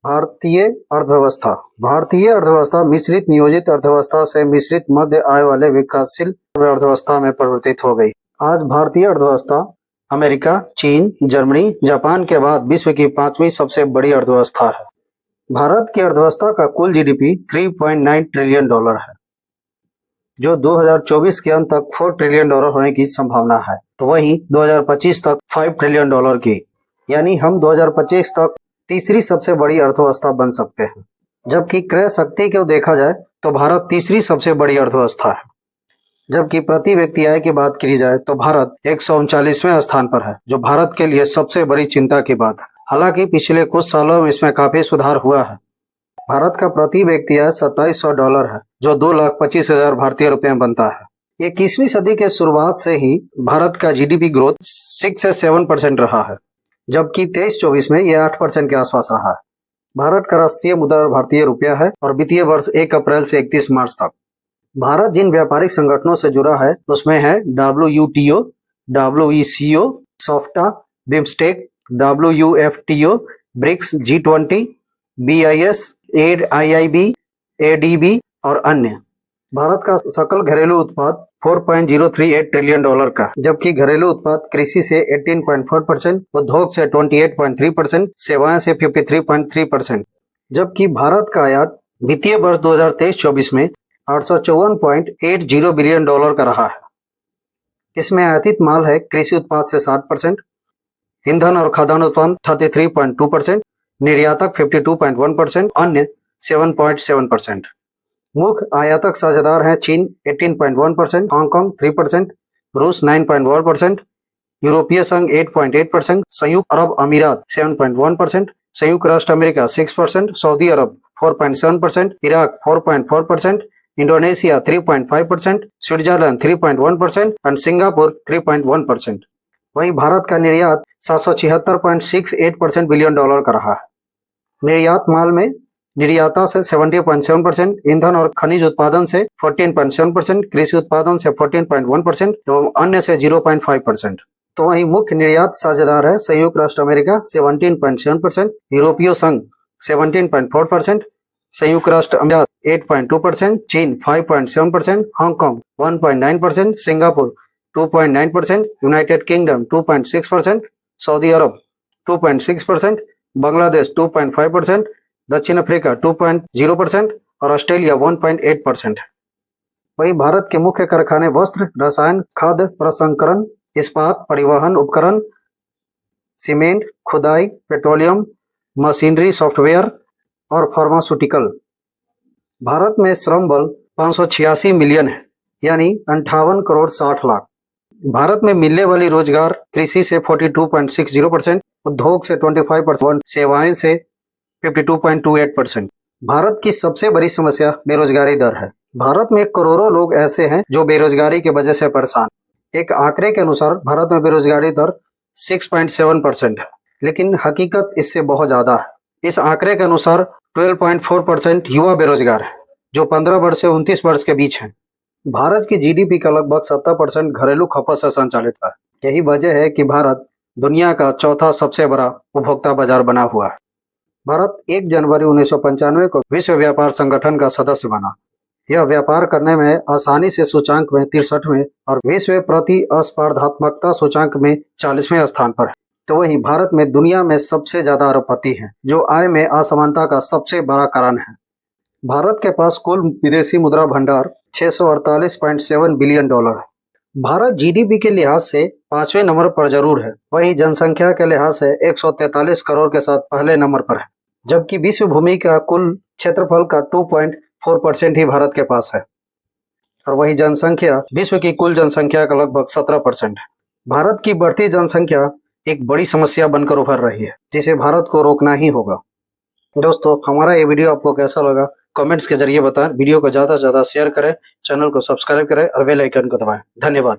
भारतीय अर्थव्यवस्था। भारतीय अर्थव्यवस्था मिश्रित नियोजित अर्थव्यवस्था से मिश्रित मध्य आय वाले विकासशील अर्थव्यवस्था में परिवर्तित हो गई। आज भारतीय अर्थव्यवस्था अमेरिका, चीन, जर्मनी, जापान के बाद विश्व की 5वीं सबसे बड़ी अर्थव्यवस्था है। भारत की अर्थव्यवस्था का कुल जीडीपी $3.9 ट्रिलियन है, जो 2024 के अंत तक $4 ट्रिलियन होने की संभावना है। तो वहीं 2025 तक $5 ट्रिलियन की, यानी हम 2025 तक तीसरी सबसे बड़ी अर्थव्यवस्था बन सकते हैं। जबकि क्रय शक्ति को देखा जाए तो भारत तीसरी सबसे बड़ी अर्थव्यवस्था है। जबकि प्रति व्यक्ति आय की बात की जाए तो भारत 139वें स्थान पर है, जो भारत के लिए सबसे बड़ी चिंता की बात है। हालांकि पिछले कुछ सालों में इसमें काफी सुधार हुआ है। भारत का प्रति व्यक्ति आय $2700 है, जो 2,25,000 भारतीय रुपए में बनता है। 21वीं सदी के शुरुआत से ही भारत का जीडीपी ग्रोथ 6 से 7% रहा है, जबकि 23-24 में यह 8% के आसपास रहा है। भारत का राष्ट्रीय मुद्रा भारतीय रुपया है और वित्तीय वर्ष 1 अप्रैल से 31 मार्च तक। भारत जिन व्यापारिक संगठनों से जुड़ा है उसमें है WTO, WECO, SAFTA, BIMSTEC, WFTO, BRICS, G20, BIS, AIIB, ADB और अन्य। भारत का सकल घरेलू उत्पाद $4.038 ट्रिलियन का, जबकि घरेलू उत्पाद कृषि से 18.4%, उद्योग से 28.3%, सेवाएं से 53.3%, जबकि भारत का आयात वित्तीय वर्ष 2023-24 में $854.80 बिलियन का रहा है। इसमें आयातित माल है कृषि उत्पाद से 60%, ईंधन और खाद्यान्न उत्पाद 33.2%, निर्यातक 52.1%, अन्य 7.7%। मुख्य आयातक साझेदार हैं चीन 18.1%, हांगकांग 3%, रूस 9.1%, यूरोपीय संघ 8.8%, संयुक्त अरब अमीरात 7.1%, संयुक्त राष्ट्र अमेरिका 6%, सऊदी अरब 4.7%, इराक 4.4%, इंडोनेशिया 3.5%, स्विट्जरलैंड 3.1% और सिंगापुर 3.1%। वहीं भारत का निर्यात $776.68 बिलियन का रहा है। निर्यात माल में निर्याता से 70.7%, ईंधन और खनिज उत्पादन से 14.7%, कृषि उत्पादन से 14.1% एवं अन्य से 0.5%। तो वहीं मुख्य निर्यात साझेदार है संयुक्त राष्ट्र अमेरिका 17.7%, यूरोपीय संघ 17.4%, संयुक्त राष्ट्र अमीरात 8.2%, चीन 5.7%, हांगकांग 1.9%, सिंगापुर 2.9%, यूनाइटेड किंगडम 2.6%, सऊदी अरब 2.6%, बांग्लादेश 2.5%, दक्षिण अफ्रीका 2.0% और ऑस्ट्रेलिया 1.8% है। वहीं भारत के मुख्य कारखाने वस्त्र, रसायन, खाद्य प्रसंस्करण, इस्पात, परिवहन उपकरण, सीमेंट, खुदाई, पेट्रोलियम, मशीनरी, सॉफ्टवेयर और फार्मास्यूटिकल। भारत में श्रम बल 586 मिलियन है, यानी 58 करोड़ 60 लाख। भारत में मिलने वाली रोजगार कृषि से 42.60%, उद्योग से 25%, सेवाएं से 52.28%। भारत की सबसे बड़ी समस्या बेरोजगारी दर है। भारत में करोड़ों लोग ऐसे हैं जो बेरोजगारी की वजह से परेशान। एक आंकड़े के अनुसार भारत में बेरोजगारी दर 6.7% है, लेकिन हकीकत इससे बहुत ज्यादा है। इस आंकड़े के अनुसार 12.4% युवा बेरोजगार है, जो 15 वर्ष से 29 वर्ष के बीच हैं। भारत की जीडीपी का लगभग 70% घरेलू खपत से संचालित है। यही वजह है कि भारत दुनिया का चौथा सबसे बड़ा उपभोक्ता बाजार बना हुआ है। भारत 1 जनवरी 1995 को विश्व व्यापार संगठन का सदस्य बना। यह व्यापार करने में आसानी से सूचांक में 63वें और विश्व प्रति अस्पर्धात्मकता सूचांक में 40वें स्थान पर है। तो वहीं भारत में दुनिया में सबसे ज्यादा अरबपति हैं, जो आय में असमानता का सबसे बड़ा कारण है। भारत के पास कुल विदेशी मुद्रा भंडार $648.7 बिलियन है। भारत जीडीपी के लिहाज से 5वें नंबर पर जरूर है, वहीं जनसंख्या के लिहाज से 143 करोड़ के साथ पहले नंबर पर है, जबकि विश्व भूमि का कुल क्षेत्रफल का 2.4% ही भारत के पास है और वही जनसंख्या विश्व की कुल जनसंख्या का लगभग 17% है। भारत की बढ़ती जनसंख्या एक बड़ी समस्या बनकर उभर रही है, जिसे भारत को रोकना ही होगा। दोस्तों, हमारा ये वीडियो आपको कैसा लगा कमेंट्स के जरिए बताएं। वीडियो को ज्यादा से ज्यादा शेयर करें, चैनल को सब्सक्राइब करें और बेल आइकन को दबाएं। धन्यवाद।